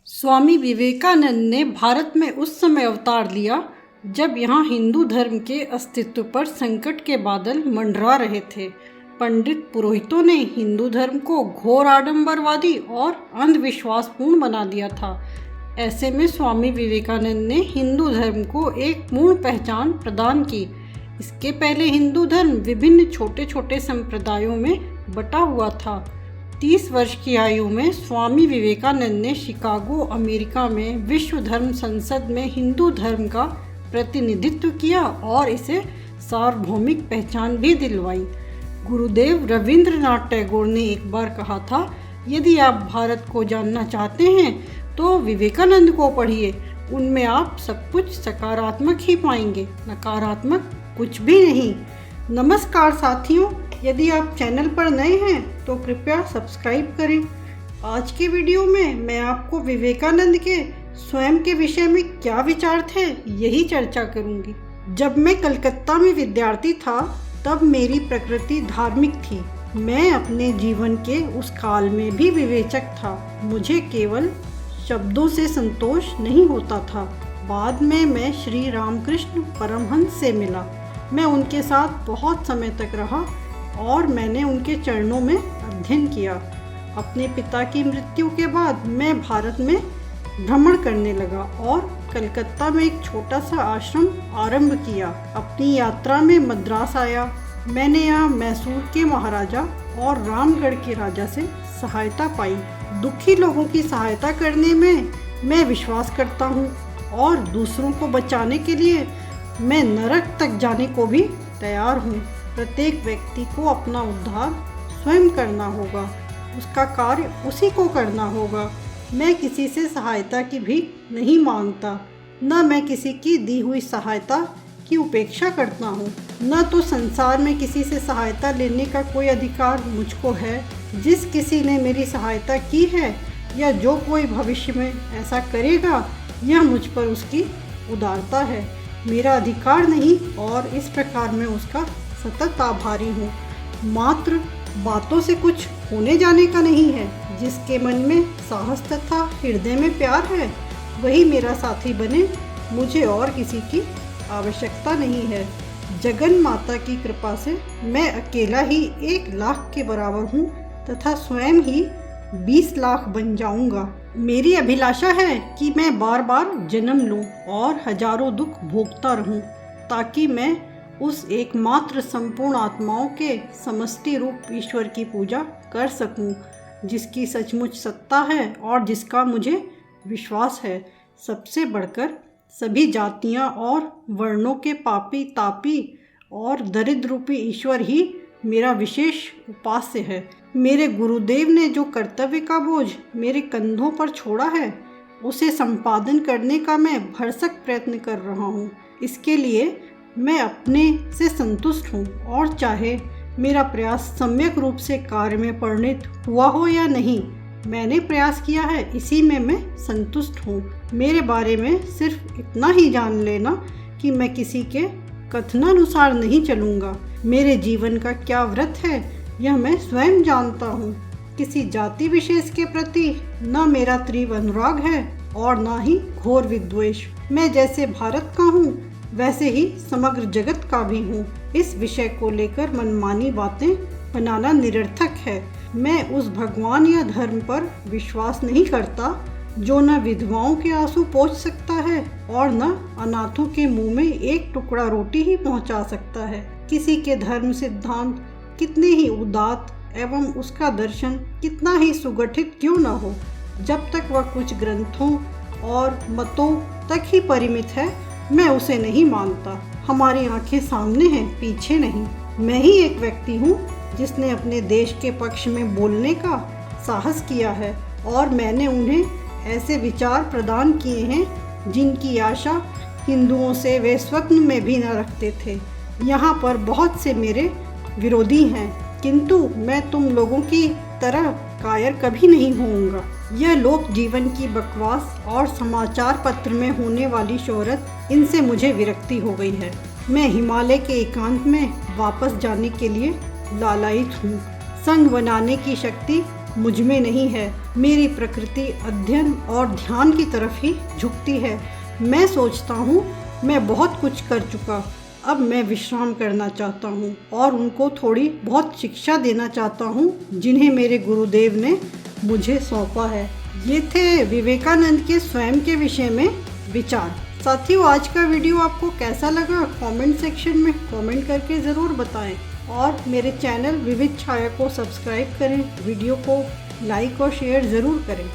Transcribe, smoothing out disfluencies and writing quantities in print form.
स्वामी विवेकानंद ने भारत में उस समय अवतार लिया जब यहाँ हिंदू धर्म के अस्तित्व पर संकट के बादल मंडरा रहे थे। पंडित पुरोहितों ने हिंदू धर्म को घोर आडंबरवादी और अंधविश्वासपूर्ण बना दिया था। ऐसे में स्वामी विवेकानंद ने हिंदू धर्म को एक पूर्ण पहचान प्रदान की। इसके पहले हिंदू धर्म विभिन्न छोटे छोटे संप्रदायों में बटा हुआ था। 30 वर्ष की आयु में स्वामी विवेकानंद ने शिकागो, अमेरिका में विश्व धर्म संसद में हिंदू धर्म का प्रतिनिधित्व किया और इसे सार्वभौमिक पहचान भी दिलवाई। गुरुदेव रविंद्रनाथ टैगोर ने एक बार कहा था, यदि आप भारत को जानना चाहते हैं तो विवेकानंद को पढ़िए, उनमें आप सब कुछ सकारात्मक ही पाएंगे, नकारात्मक कुछ भी नहीं। नमस्कार साथियों, यदि आप चैनल पर नए हैं तो कृपया सब्सक्राइब करें। आज के वीडियो में मैं आपको विवेकानंद के स्वयं के विषय में क्या विचार थे यही चर्चा करूंगी। जब मैं कलकत्ता में विद्यार्थी था तब मेरी प्रकृति धार्मिक थी। मैं अपने जीवन के उस काल में भी विवेचक था। मुझे केवल शब्दों से संतोष नहीं होता था। बाद में मैं श्री रामकृष्ण परमहंस से मिला। मैं उनके साथ बहुत समय तक रहा और मैंने उनके चरणों में अध्ययन किया। अपने पिता की मृत्यु के बाद मैं भारत में भ्रमण करने लगा और कलकत्ता में एक छोटा सा आश्रम आरंभ किया। अपनी यात्रा में मद्रास आया। मैंने यहाँ मैसूर के महाराजा और रामगढ़ के राजा से सहायता पाई। दुखी लोगों की सहायता करने में मैं विश्वास करता हूँ और दूसरों को बचाने के लिए मैं नरक तक जाने को भी तैयार हूँ। प्रत्येक व्यक्ति को अपना उद्धार स्वयं करना होगा, उसका कार्य उसी को करना होगा। मैं किसी से सहायता की भीख नहीं मांगता, न मैं किसी की दी हुई सहायता की उपेक्षा करता हूँ, न तो संसार में किसी से सहायता लेने का कोई अधिकार मुझको है। जिस किसी ने मेरी सहायता की है या जो कोई भविष्य में ऐसा करेगा, यह मुझ पर उसकी उदारता है, मेरा अधिकार नहीं, और इस प्रकार मैं उसका सतत आभारी हूँ। मात्र बातों से कुछ होने जाने का नहीं है। जिसके मन में साहस तथा हृदय में प्यार है वही मेरा साथी बने। मुझे और किसी की आवश्यकता नहीं है। जगन माता की कृपा से मैं अकेला ही 1 लाख के बराबर हूँ तथा स्वयं ही 20 लाख बन जाऊँगा। मेरी अभिलाषा है कि मैं बार बार जन्म लूँ और हजारों दुख भोगता रहूँ, ताकि मैं उस एकमात्र संपूर्ण आत्माओं के समष्टि रूप ईश्वर की पूजा कर सकूं, जिसकी सचमुच सत्ता है और जिसका मुझे विश्वास है। सबसे बढ़कर सभी जातियां और वर्णों के पापी तापी और दरिद्र रूपी ईश्वर ही मेरा विशेष उपास्य है। मेरे गुरुदेव ने जो कर्तव्य का बोझ मेरे कंधों पर छोड़ा है, उसे संपादन करने का मैं भरसक प्रयत्न कर रहा हूँ। इसके लिए मैं अपने से संतुष्ट हूँ और चाहे मेरा प्रयास सम्यक रूप से कार्य में परिणत हुआ हो या नहीं, मैंने प्रयास किया है, इसी में मैं संतुष्ट हूँ। मेरे बारे में सिर्फ इतना ही जान लेना कि मैं किसी के कथनानुसार नहीं चलूँगा। मेरे जीवन का क्या व्रत है यह मैं स्वयं जानता हूँ। किसी जाति विशेष के प्रति न मेरा तीव्र अनुराग है और न ही घोर विद्वेष। मैं जैसे भारत का हूँ वैसे ही समग्र जगत का भी हूँ। इस विषय को लेकर मनमानी बातें बनाना निरर्थक है। मैं उस भगवान या धर्म पर विश्वास नहीं करता जो न विधवाओं के आंसू पोंछ सकता है और न अनाथों के मुंह में एक टुकड़ा रोटी ही पहुंचा सकता है। किसी के धर्म सिद्धांत कितने ही उदात्त एवं उसका दर्शन कितना ही सुगठित क्यों न हो, जब तक वह कुछ ग्रंथों और मतों तक ही परिमित है, मैं उसे नहीं मानता। हमारी आंखें सामने हैं, पीछे नहीं। मैं ही एक व्यक्ति हूँ जिसने अपने देश के पक्ष में बोलने का साहस किया है और मैंने उन्हें ऐसे विचार प्रदान किए हैं जिनकी आशा हिंदुओं से वे स्वप्न में भी न रखते थे। यहाँ पर बहुत से मेरे विरोधी हैं, किंतु मैं तुम लोगों की तरह कायर कभी नहीं होऊंगा। यह लोक जीवन की बकवास और समाचार पत्र में होने वाली शोहरत, इनसे मुझे विरक्ति हो गई है। मैं हिमालय के एकांत में वापस जाने के लिए लालायित हूँ। संग बनाने की शक्ति मुझ में नहीं है। मेरी प्रकृति अध्ययन और ध्यान की तरफ ही झुकती है। मैं सोचता हूँ मैं बहुत कुछ कर चुका, अब मैं विश्राम करना चाहता हूँ और उनको थोड़ी बहुत शिक्षा देना चाहता हूँ जिन्हें मेरे गुरुदेव ने मुझे सौंपा है। ये थे विवेकानंद के स्वयं के विषय में विचार। साथियों, आज का वीडियो आपको कैसा लगा कमेंट सेक्शन में कमेंट करके ज़रूर बताएं और मेरे चैनल विविध छाया को सब्सक्राइब करें, वीडियो को लाइक और शेयर ज़रूर करें।